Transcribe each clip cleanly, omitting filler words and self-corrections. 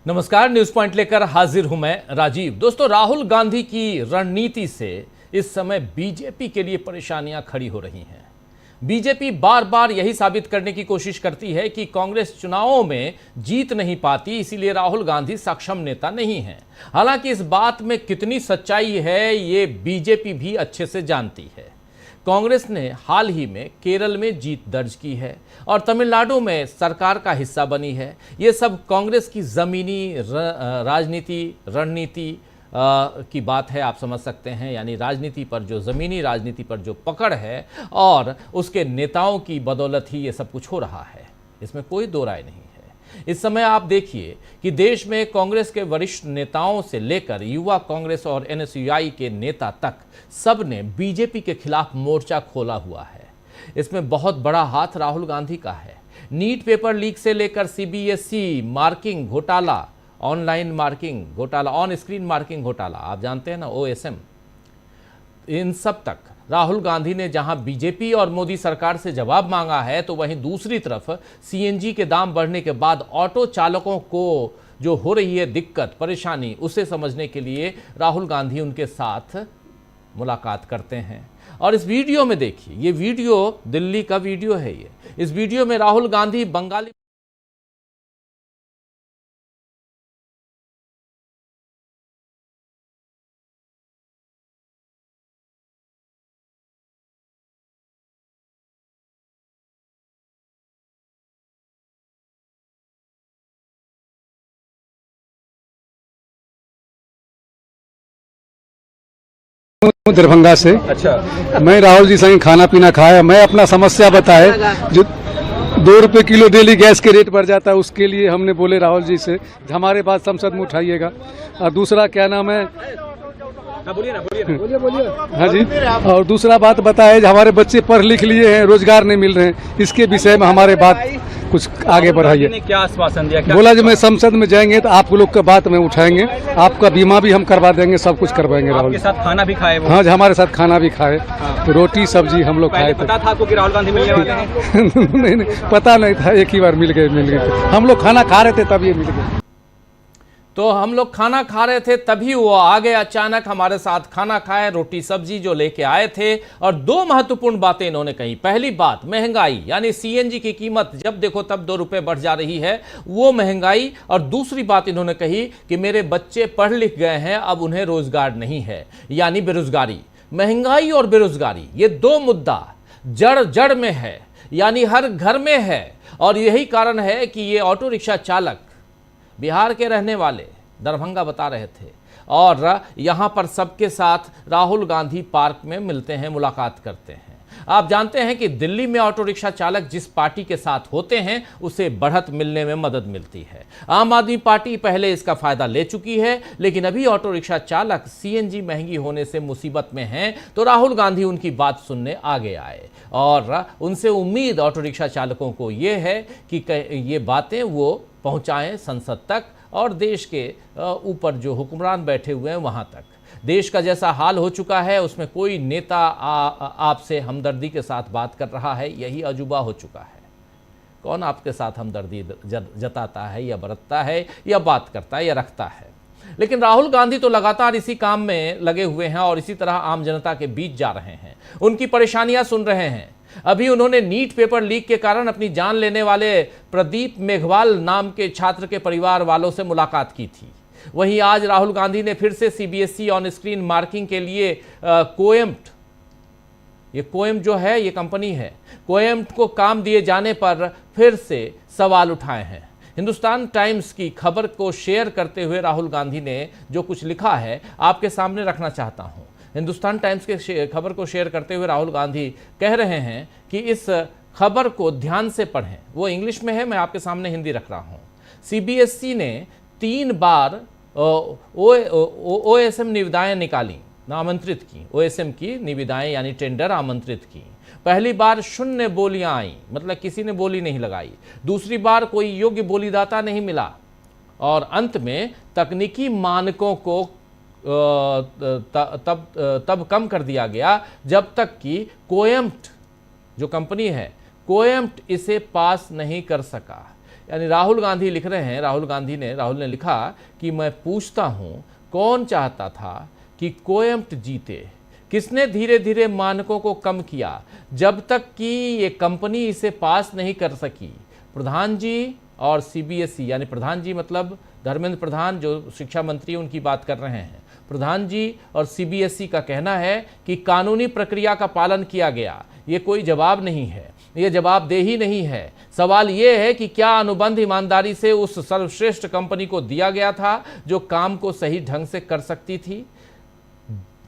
नमस्कार, news point लेकर हाजिर हूं मैं राजीव। दोस्तों, राहुल गांधी की रणनीति से इस समय बीजेपी के लिए परेशानियां खड़ी हो रही हैं। बीजेपी बार बार यही साबित करने की कोशिश करती है कि कांग्रेस चुनावों में जीत नहीं पाती, इसीलिए राहुल गांधी सक्षम नेता नहीं है। हालांकि इस बात में कितनी सच्चाई है ये बीजेपी भी अच्छे से जानती है। कांग्रेस ने हाल ही में केरल में जीत दर्ज की है और तमिलनाडु में सरकार का हिस्सा बनी है। ये सब कांग्रेस की जमीनी राजनीति रणनीति की बात है, आप समझ सकते हैं। यानी राजनीति पर जो जमीनी राजनीति पर जो पकड़ है और उसके नेताओं की बदौलत ही ये सब कुछ हो रहा है, इसमें कोई दो राय नहीं है। इस समय आप देखिए कि देश में कांग्रेस के वरिष्ठ नेताओं से लेकर युवा कांग्रेस और एनएसयूआई के नेता तक सब ने बीजेपी के खिलाफ मोर्चा खोला हुआ है। इसमें बहुत बड़ा हाथ राहुल गांधी का है। नीट पेपर लीक से लेकर सीबीएसई मार्किंग घोटाला, ऑनलाइन मार्किंग घोटाला, ऑन स्क्रीन मार्किंग घोटाला, आप जानते हैं ना, ओएसएम, इन सब तक राहुल गांधी ने जहां बीजेपी और मोदी सरकार से जवाब मांगा है, तो वहीं दूसरी तरफ सीएनजी के दाम बढ़ने के बाद ऑटो चालकों को जो हो रही है दिक्कत परेशानी, उसे समझने के लिए राहुल गांधी उनके साथ मुलाकात करते हैं। और इस वीडियो में देखिए, ये वीडियो दिल्ली का वीडियो है। ये इस वीडियो में राहुल गांधी बंगाली दरभंगा से। अच्छा, मैं राहुल जी संग खाना पीना खाया, मैं अपना समस्या बताए। जो 2 रुपए किलो डेली गैस के रेट बढ़ जाता है, उसके लिए हमने बोले राहुल जी से हमारे बात संसद में उठाइएगा। और दूसरा क्या नाम है, बोलिए ना। हाँ जी, और दूसरा बात बताए हमारे बच्चे पढ़ लिख लिए हैं, रोजगार नहीं मिल रहे हैं, इसके विषय में हमारे बात कुछ आगे बढ़ाइए। क्या आश्वासन दिया? बोला जो मैं संसद में जाएंगे तो आप लोग का बात में उठाएंगे, आपका बीमा भी हम करवा देंगे, सब कुछ करवाएंगे। राहुल के साथ खाना भी खाए वो? हाँ, हमारे साथ खाना भी खाए। तो रोटी सब्जी हम लोग खाए। पता था आपको कि राहुल गांधी मिलने वाले हैं? नहीं, पता नहीं था, एक ही बार मिल गए। हम लोग खाना खा रहे थे तब ये मिल गए। तो हम लोग खाना खा रहे थे तभी वो आ गए, अचानक हमारे साथ खाना खाए, रोटी सब्जी जो लेके आए थे। और 2 महत्वपूर्ण बातें इन्होंने कही। पहली बात, महंगाई, यानी सीएनजी की कीमत जब देखो तब 2 रुपए बढ़ जा रही है, वो महंगाई। और दूसरी बात इन्होंने कही कि मेरे बच्चे पढ़ लिख गए हैं, अब उन्हें रोजगार नहीं है, यानी बेरोजगारी। महंगाई और बेरोजगारी, ये 2 मुद्दा जड़ में है, यानी हर घर में है। और यही कारण है कि ये ऑटो रिक्शा चालक बिहार के रहने वाले, दरभंगा बता रहे थे, और यहां पर सबके साथ राहुल गांधी पार्क में मिलते हैं, मुलाकात करते हैं। आप जानते हैं कि दिल्ली में ऑटो रिक्शा चालक जिस पार्टी के साथ होते हैं उसे बढ़त मिलने में मदद मिलती है। आम आदमी पार्टी पहले इसका फायदा ले चुकी है, लेकिन अभी ऑटो रिक्शा चालक सीएनजी महंगी होने से मुसीबत में हैं, तो राहुल गांधी उनकी बात सुनने आगे आए। और उनसे उम्मीद ऑटो रिक्शा चालकों को ये है कि ये बातें वो पहुंचाएं संसद तक और देश के ऊपर जो हुक्मरान बैठे हुए हैं वहां तक। देश का जैसा हाल हो चुका है, उसमें कोई नेता आपसे हमदर्दी के साथ बात कर रहा है, यही अजूबा हो चुका है। कौन आपके साथ हमदर्दी जताता है या बरतता है या बात करता है या रखता है? लेकिन राहुल गांधी तो लगातार इसी काम में लगे हुए हैं और इसी तरह आम जनता के बीच जा रहे हैं, उनकी परेशानियां सुन रहे हैं। अभी उन्होंने नीट पेपर लीक के कारण अपनी जान लेने वाले प्रदीप मेघवाल नाम के छात्र के परिवार वालों से मुलाकात की थी। वहीं आज राहुल गांधी ने फिर से सीबीएसई ऑन स्क्रीन मार्किंग के लिए कोएम्प्ट, ये कोएम्प्ट जो है ये कंपनी है, कोएम्प्ट को काम दिए जाने पर फिर से सवाल उठाए हैं। हिंदुस्तान टाइम्स की खबर को शेयर करते हुए राहुल गांधी ने जो कुछ लिखा है आपके सामने रखना चाहता हूं। हिंदुस्तान टाइम्स के खबर को शेयर करते हुए राहुल गांधी कह रहे हैं कि इस खबर को ध्यान से पढ़ें। वो इंग्लिश में है, मैं आपके सामने हिंदी रख रहा हूं। सीबीएसई ने 3 बार ओएसएम निविदाएं निकाली, आमंत्रित की, ओएसएम की निविदाएं यानी टेंडर आमंत्रित की। पहली बार 0 बोलियां आई, मतलब किसी ने बोली नहीं लगाई। दूसरी बार कोई योग्य बोलीदाता नहीं मिला। और अंत में तकनीकी मानकों को तब कम कर दिया गया जब तक कि कोएम्प्ट जो कंपनी है, कोएम्प्ट इसे पास नहीं कर सका। यानी राहुल गांधी लिख रहे हैं, राहुल ने लिखा कि मैं पूछता हूं कौन चाहता था कि कोयम्ट जीते, किसने धीरे धीरे मानकों को कम किया जब तक कि ये कंपनी इसे पास नहीं कर सकी। प्रधान जी और सीबीएसई, यानी प्रधान जी मतलब धर्मेंद्र प्रधान जो शिक्षा मंत्री उनकी बात कर रहे हैं, प्रधान जी और सीबीएसई का कहना है कि कानूनी प्रक्रिया का पालन किया गया। ये कोई जवाब नहीं है, ये जवाबदेही नहीं है। सवाल ये है कि क्या अनुबंध ईमानदारी से उस सर्वश्रेष्ठ कंपनी को दिया गया था जो काम को सही ढंग से कर सकती थी।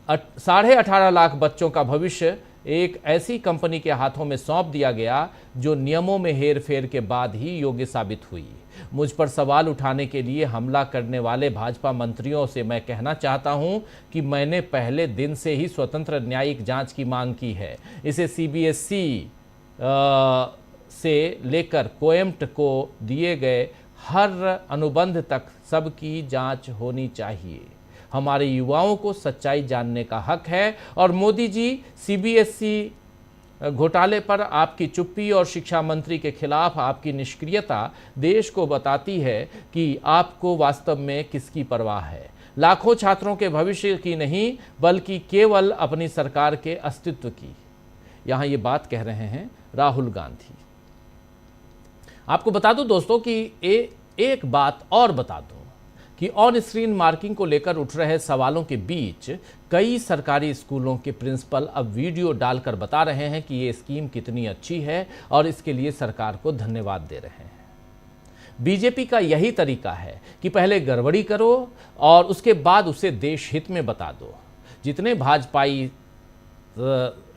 18.5 लाख बच्चों का भविष्य एक ऐसी कंपनी के हाथों में सौंप दिया गया जो नियमों में हेरफेर के बाद ही योग्य साबित हुई। मुझ पर सवाल उठाने के लिए हमला करने वाले भाजपा मंत्रियों से मैं कहना चाहता हूं कि मैंने पहले दिन से ही स्वतंत्र न्यायिक जांच की मांग की है। इसे सीबीएसई से लेकर कोयम्ट को दिए गए हर अनुबंध तक सबकी जांच होनी चाहिए। हमारे युवाओं को सच्चाई जानने का हक है और मोदी जी, सीबीएसई घोटाले पर आपकी चुप्पी और शिक्षा मंत्री के खिलाफ आपकी निष्क्रियता देश को बताती है कि आपको वास्तव में किसकी परवाह है। लाखों छात्रों के भविष्य की नहीं, बल्कि केवल अपनी सरकार के अस्तित्व की। यहां ये बात कह रहे हैं राहुल गांधी। आपको बता दूं दोस्तों कि एक बात और बता दूं कि ऑन स्क्रीन मार्किंग को लेकर उठ रहे सवालों के बीच कई सरकारी स्कूलों के प्रिंसिपल अब वीडियो डालकर बता रहे हैं कि ये स्कीम कितनी अच्छी है और इसके लिए सरकार को धन्यवाद दे रहे हैं। बीजेपी का यही तरीका है कि पहले गड़बड़ी करो और उसके बाद उसे देश हित में बता दो। जितने भाजपाई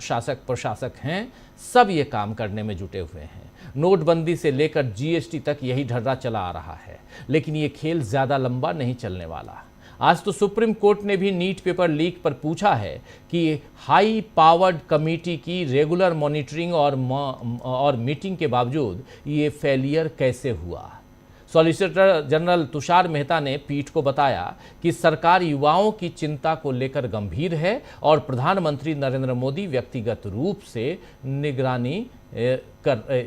शासक प्रशासक हैं सब ये काम करने में जुटे हुए हैं। नोटबंदी से लेकर जीएसटी तक यही ढर्रा चला आ रहा है, लेकिन ये खेल ज्यादा लंबा नहीं चलने वाला। आज तो सुप्रीम कोर्ट ने भी नीट पेपर लीक पर पूछा है कि हाई पावर्ड कमेटी की रेगुलर मॉनिटरिंग और मीटिंग के बावजूद ये फेलियर कैसे हुआ। सॉलिसिटर जनरल तुषार मेहता ने पीठ को बताया कि सरकार युवाओं की चिंता को लेकर गंभीर है और प्रधानमंत्री नरेंद्र मोदी व्यक्तिगत रूप से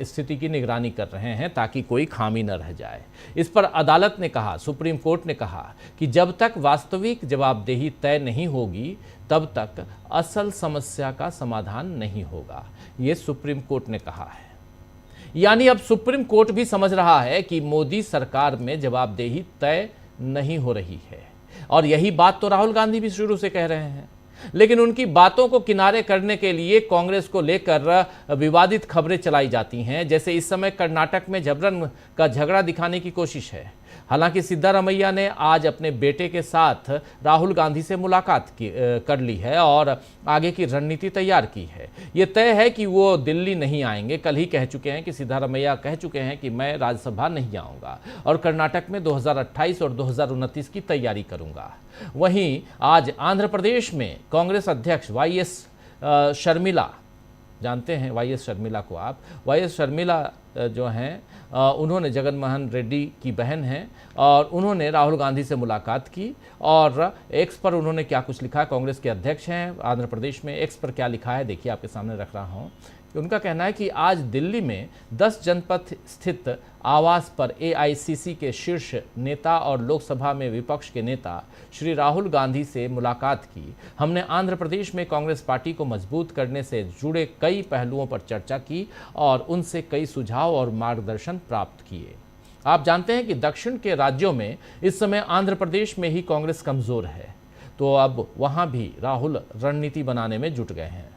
स्थिति की निगरानी कर रहे हैं ताकि कोई खामी न रह जाए। इस पर अदालत ने कहा, सुप्रीम कोर्ट ने कहा कि जब तक वास्तविक जवाबदेही तय नहीं होगी तब तक असल समस्या का समाधान नहीं होगा। ये सुप्रीम कोर्ट ने कहा है। यानी अब सुप्रीम कोर्ट भी समझ रहा है कि मोदी सरकार में जवाबदेही तय नहीं हो रही है और यही बात तो राहुल गांधी भी शुरू से कह रहे हैं। लेकिन उनकी बातों को किनारे करने के लिए कांग्रेस को लेकर विवादित खबरें चलाई जाती हैं। जैसे इस समय कर्नाटक में जबरन का झगड़ा दिखाने की कोशिश है। हालांकि सिद्धारमैया ने आज अपने बेटे के साथ राहुल गांधी से मुलाकात कर ली है और आगे की रणनीति तैयार की है। ये तय है कि वो दिल्ली नहीं आएंगे। कल ही कह चुके हैं कि सिद्धारमैया कह चुके हैं कि मैं राज्यसभा नहीं आऊँगा और कर्नाटक में 2028 और 2029 की तैयारी करूँगा। वहीं आज आंध्र प्रदेश में कांग्रेस अध्यक्ष वाईएस शर्मिला, जानते हैं वाईएस शर्मिला को आप, वाईएस शर्मिला जो हैं उन्होंने जगन मोहन रेड्डी की बहन हैं और उन्होंने राहुल गांधी से मुलाकात की और एक्स पर उन्होंने क्या कुछ लिखा। कांग्रेस के अध्यक्ष हैं आंध्र प्रदेश में, एक्स पर क्या लिखा है देखिए, आपके सामने रख रहा हूं। उनका कहना है कि आज दिल्ली में 10 जनपद स्थित आवास पर एआईसीसी के शीर्ष नेता और लोकसभा में विपक्ष के नेता श्री राहुल गांधी से मुलाकात की। हमने आंध्र प्रदेश में कांग्रेस पार्टी को मजबूत करने से जुड़े कई पहलुओं पर चर्चा की और उनसे कई सुझाव और मार्गदर्शन प्राप्त किए। आप जानते हैं कि दक्षिण के राज्यों में इस समय आंध्र प्रदेश में ही कांग्रेस कमजोर है, तो अब वहां भी राहुल रणनीति बनाने में जुट गए हैं।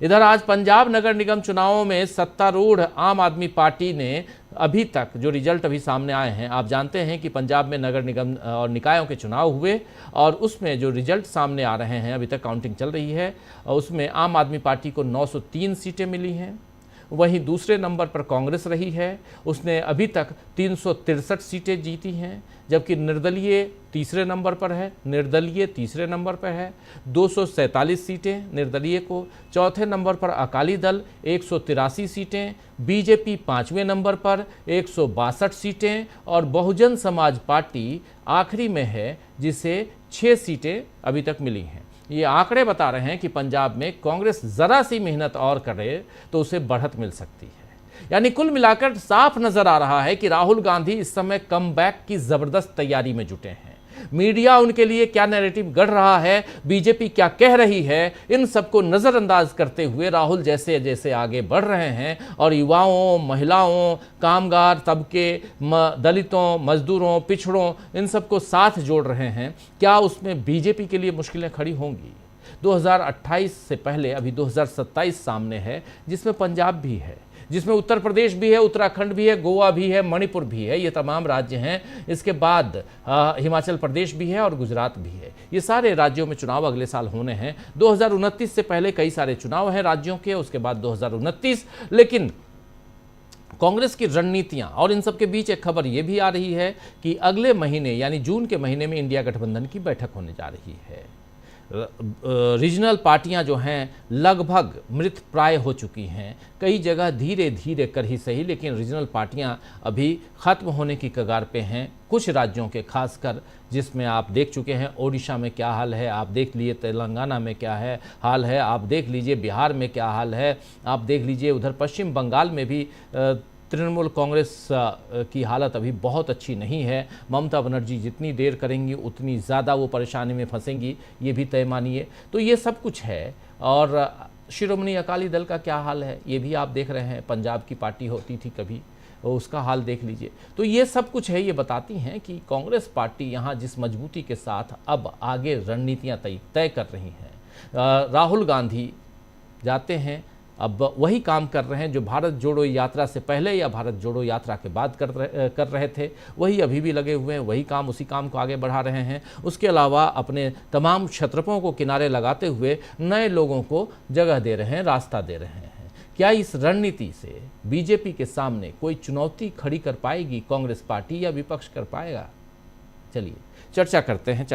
इधर आज पंजाब नगर निगम चुनावों में सत्तारूढ़ आम आदमी पार्टी ने अभी तक जो रिजल्ट अभी सामने आए हैं, आप जानते हैं कि पंजाब में नगर निगम और निकायों के चुनाव हुए और उसमें जो रिजल्ट सामने आ रहे हैं, अभी तक काउंटिंग चल रही है, उसमें आम आदमी पार्टी को 903 सीटें मिली हैं। वहीं दूसरे नंबर पर कांग्रेस रही है, उसने अभी तक 363 सीटें जीती हैं, जबकि निर्दलीय तीसरे नंबर पर है, 247 सीटें निर्दलीय को। चौथे नंबर पर अकाली दल 183 सीटें, बीजेपी 5वें नंबर पर 162 सीटें और बहुजन समाज पार्टी आखिरी में है जिसे 6 सीटें अभी तक मिली हैं। ये आंकड़े बता रहे हैं कि पंजाब में कांग्रेस जरा सी मेहनत और करे तो उसे बढ़त मिल सकती है। यानी कुल मिलाकर साफ नजर आ रहा है कि राहुल गांधी इस समय कमबैक की जबरदस्त तैयारी में जुटे हैं। मीडिया उनके लिए क्या नैरेटिव गढ़ रहा है, बीजेपी क्या कह रही है, इन सबको नजरअंदाज करते हुए राहुल जैसे जैसे आगे बढ़ रहे हैं और युवाओं, महिलाओं, कामगार तबके, दलितों, मजदूरों, पिछड़ों, इन सबको साथ जोड़ रहे हैं, क्या उसमें बीजेपी के लिए मुश्किलें खड़ी होंगी? 2028 से पहले अभी 2027 सामने है, जिसमें पंजाब भी है, जिसमें उत्तर प्रदेश भी है, उत्तराखंड भी है, गोवा भी है, मणिपुर भी है, ये तमाम राज्य हैं। इसके बाद हिमाचल प्रदेश भी है और गुजरात भी है। ये सारे राज्यों में चुनाव अगले साल होने हैं। 2029 से पहले कई सारे चुनाव हैं राज्यों के, उसके बाद 2029। लेकिन कांग्रेस की रणनीतियां और इन सब के बीच एक खबर यह भी आ रही है कि अगले महीने यानी जून के महीने में इंडिया गठबंधन की बैठक होने जा रही है। रीजनल पार्टियां जो हैं लगभग मृत प्राय हो चुकी हैं, कई जगह धीरे धीरे कर ही सही, लेकिन रीजनल पार्टियां अभी ख़त्म होने की कगार पे हैं। कुछ राज्यों के खासकर, जिसमें आप देख चुके हैं ओडिशा में क्या हाल है, आप देख लीजिए तेलंगाना में क्या है हाल है, आप देख लीजिए बिहार में क्या हाल है, आप देख लीजिए उधर पश्चिम बंगाल में भी तृणमूल कांग्रेस की हालत अभी बहुत अच्छी नहीं है। ममता बनर्जी जितनी देर करेंगी उतनी ज़्यादा वो परेशानी में फंसेंगी, ये भी तय मानिए। तो ये सब कुछ है। और शिरोमणि अकाली दल का क्या हाल है ये भी आप देख रहे हैं। पंजाब की पार्टी होती थी कभी, उसका हाल देख लीजिए। तो ये सब कुछ है, ये बताती हैं कि कांग्रेस पार्टी यहाँ जिस मजबूती के साथ अब आगे रणनीतियाँ तय कर रही हैं। राहुल गांधी जाते हैं, अब वही काम कर रहे हैं जो भारत जोड़ो यात्रा से पहले या भारत जोड़ो यात्रा के बाद कर रहे थे, वही अभी भी लगे हुए हैं, वही काम, उसी काम को आगे बढ़ा रहे हैं। उसके अलावा अपने तमाम क्षत्रपों को किनारे लगाते हुए नए लोगों को जगह दे रहे हैं, रास्ता दे रहे हैं। क्या इस रणनीति से बीजेपी के सामने कोई चुनौती खड़ी कर पाएगी कांग्रेस पार्टी या विपक्ष कर पाएगा? चलिए चर्चा करते हैं।